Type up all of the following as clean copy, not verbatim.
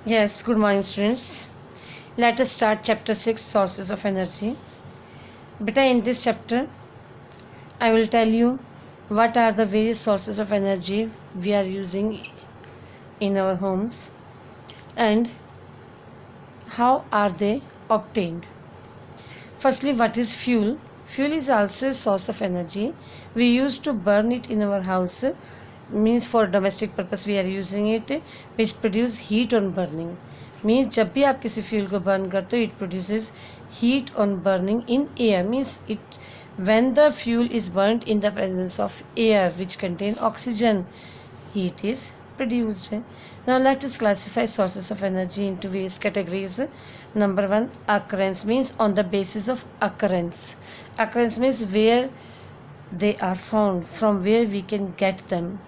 Yes, good morning, students. Let us start chapter 6 Sources of Energy. Beta, in this chapter, I will tell you what are the various sources of energy we are using in our homes and how are they obtained. Firstly, what is fuel? Fuel is also a source of energy. We used to burn it in our house, means for domestic purpose we are using it, which produce heat on burning. Means जब भी आप किसी fuel को burn करते हो it produces heat on burning in air means it when the fuel is burnt in the presence of air which contain oxygen, heat is produced. Now let us classify sources of energy into various categories. Number one, occurrence means on the basis of occurrence. Occurrence means where they are found, from where we can get them.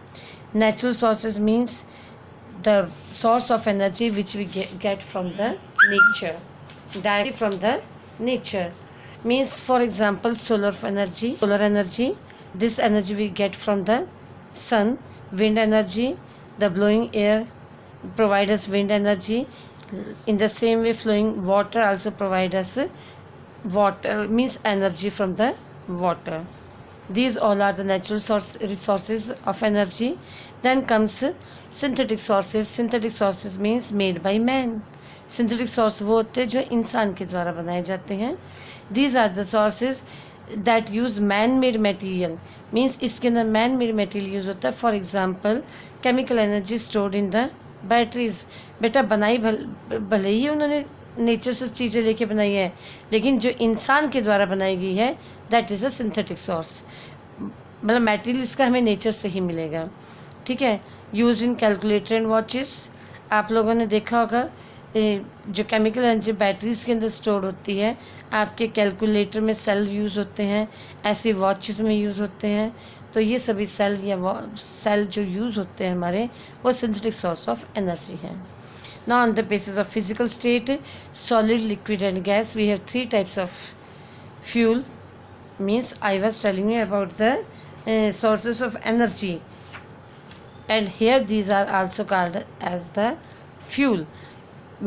Natural sources means the source of energy which we get from the nature, directly from the nature. Means for example solar energy, this energy we get from the sun. Wind energy, the blowing air provide us wind energy. In the same way flowing water also provide us water, means energy from the water. These all are the natural resources of energy. Then comes synthetic sources. Synthetic sources means made by man. Synthetic source वो होते हैं जो इंसान के द्वारा बनाए जाते हैं. These are the sources that use man-made material. Means इसके अंदर man-made material यूज़ होता है. For example, chemical energy stored in the batteries. बेटा बनाई भले ही उन्होंने नेचर से चीज़ें लेके बनाई है, लेकिन जो इंसान के द्वारा बनाई गई है that is a synthetic source. मतलब मटेरियल इसका हमें नेचर से ही मिलेगा. ठीक है. Use in calculator and watches. आप लोगों ने देखा होगा जो केमिकल एनर्जी बैटरीज के अंदर स्टोर होती है, आपके कैलकुलेटर में सेल यूज़ होते हैं, ऐसी वॉचेस में यूज़ होते हैं. तो ये सभी सेल या सेल जो यूज़ होते हैं हमारे, वो सिंथेटिक सोर्स ऑफ एनर्जी हैं. Now on the basis of physical state, solid, liquid and gas, we have three types of fuel. Means I was telling you about the sources of energy, and here these are also called as the fuel.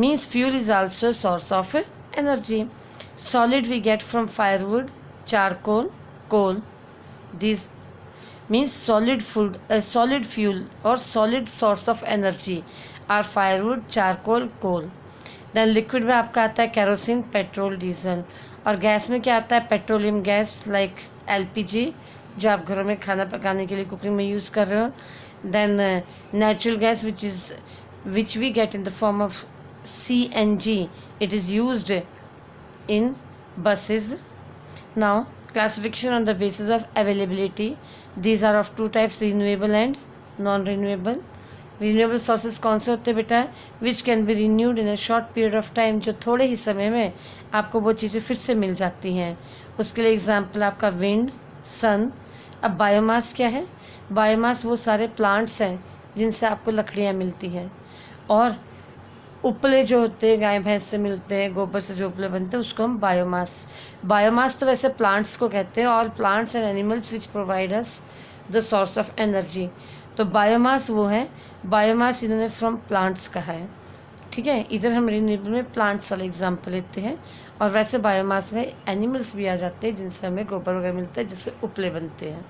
Means fuel is also a source of energy. Solid we get from firewood, charcoal, coal. These means solid food, solid fuel or solid source of energy are firewood, charcoal, coal. Then liquid में आपका आता है kerosene, petrol, diesel. और gas में क्या आता है? Petroleum gas like LPG जो आप घरों में खाना पकाने के लिए कुकिंग में यूज़ कर रहे हो. Then natural gas which we get in the form of CNG. It is used in buses. Now classification on the basis of availability. These are of two types, renewable and non-renewable. Renewable sources कौन से होते हैं बेटा? Which can be renewed in a short period of time. जो थोड़े ही समय में आपको वो चीज़ें फिर से मिल जाती हैं. उसके लिए एग्जांपल आपका विंड, सन. अब बायोमास क्या है? बायोमास वो सारे प्लांट्स हैं जिनसे आपको लकड़ियाँ मिलती हैं. और उपले जो होते हैं गाय भैंस से मिलते हैं, गोबर से जो उपले बनते हैं उसको हम बायोमास तो वैसे प्लांट्स को कहते हैं. All plants and animals which provide us the source of energy. तो बायोमास वो है. बायोमास इन्होंने फ्रॉम प्लांट्स कहा है. ठीक है. इधर हम रिन्यूएबल में प्लांट्स वाला एग्जांपल लेते हैं, और वैसे बायोमास में एनिमल्स भी आ जाते हैं जिनसे हमें गोबर वगैरह मिलता है, जिससे उपले बनते हैं.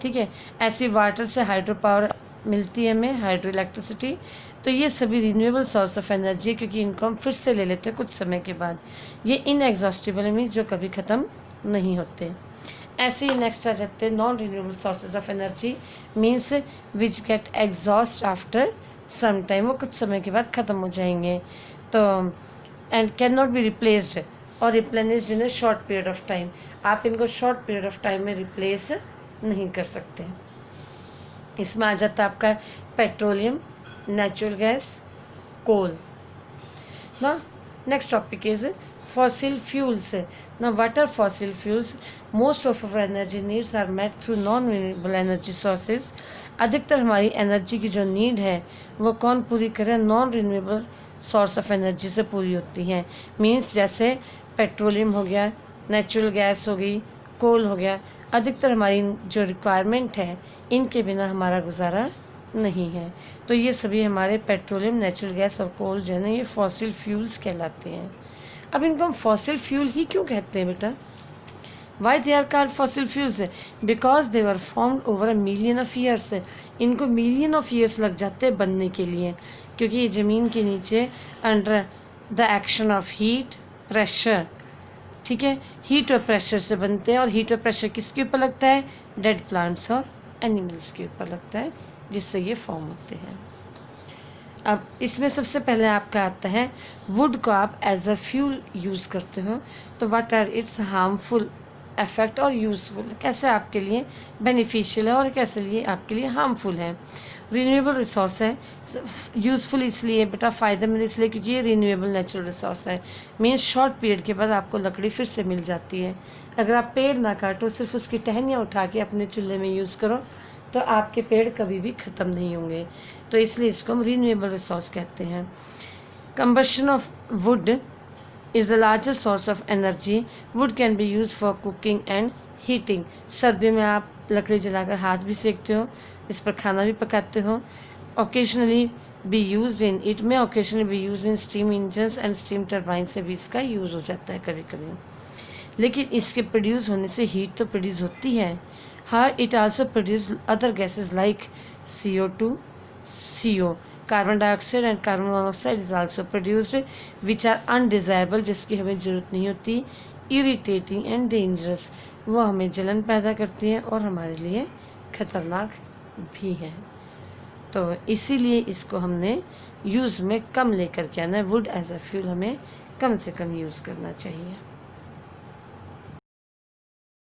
ठीक है. ऐसी वाटर से हाइड्रो पावर मिलती है हमें, हाइड्रो इलेक्ट्रिसिटी. तो ये सभी रिन्यूएबल सोर्स ऑफ एनर्जी है, क्योंकि इनको हम फिर से ले लेते हैं कुछ समय के बाद. ये इनएग्जॉस्टिबल मीन्स जो कभी ख़त्म नहीं होते. ऐसे ही नेक्स्ट आ जाते हैं non renewable sources of energy. Means which get exhaust after some time. वो कुछ समय के बाद ख़त्म हो जाएंगे. तो and can not be replaced और replenished in a short period of time. आप इनको शॉर्ट पीरियड ऑफ टाइम में रिप्लेस नहीं कर सकते. इसमें आ जाता है आपका पेट्रोलियम, नेचुरल गैस, कोल. ना next topic is fossil fuels. Now what are fossil fuels? Most of our energy needs are met through non-renewable energy sources. अधिकतर हमारी एनर्जी की जो नीड है वो कौन पूरी करे? Non renewable source of energy से पूरी होती हैं. मीन्स जैसे पेट्रोलियम हो गया, नेचुरल गैस हो गई, कोल हो गया. अधिकतर हमारी जो रिक्वायरमेंट है इनके बिना हमारा गुजारा नहीं है। तो ये सभी हमारे पेट्रोलियम, नेचुरल गैस और कोल जो है ना, ये फॉसिल फ्यूल्स कहलाते हैं। अब इनको हम फॉसिल फ्यूल ही क्यों कहते हैं बेटा? Why they are called fossil fuels? Because they were formed over a million of years. इनको मिलियन ऑफ ईयर्स लग जाते हैं बनने के लिए, क्योंकि ये ज़मीन के नीचे under the action of heat, pressure, ठीक है, हीट और प्रेशर से बनते हैं। और हीट और प्रेशर किसके ऊपर लगता है? डेड प्लांट्स और एनिमल्स के ऊपर लगता है, जिससे ये फॉर्म होते हैं। अब इसमें सबसे पहले आपका आता है वुड को आप एज अ फ्यूल यूज़ करते हो, तो what are its harmful effect और यूज़फुल, कैसे आपके लिए बेनिफिशियल है और कैसे लिए आपके लिए हार्मफुल है। रीन्यूएबल रिसोर्स है, यूज़फुल इसलिए बेटा, फ़ायदेमंद इसलिए क्योंकि ये रीन्यूएबल नेचुरल रिसोर्स है। मीन्स शॉर्ट पीरियड के बाद आपको लकड़ी फिर से मिल जाती है। अगर आप पेड़ ना काटो, सिर्फ उसकी टहनियाँ उठा के अपने चूल्हे में यूज़ करो, तो आपके पेड़ कभी भी ख़त्म नहीं होंगे। तो इसलिए इसको हम रीन्यूएबल रिसोर्स कहते हैं। Combustion of would is the largest source of energy. Would can be use for cooking and heating. सर्दियों में आप लकड़ी जलाकर हाथ भी सेकते हो, इस पर खाना भी पकाते हो। Occasionally be used in it में occasionally be used in steam engines and steam turbine से भी इसका यूज़ हो जाता है कभी कभी। लेकिन इसके प्रोड्यूस होने से हीट तो प्रोड्यूस होती है। हाँ, it also produce other gases like CO2, CO, carbon dioxide and carbon monoxide is also produced which are undesirable, जिसकी हमें ज़रूरत नहीं होती, इरिटेटिंग एंड डेंजरस, वो हमें जलन पैदा करती हैं और हमारे लिए ख़तरनाक भी हैं। तो इसीलिए इसको हमने यूज़ में कम लेकर के आना है। वुड एज अ फ्यूल हमें कम से कम यूज़ करना चाहिए।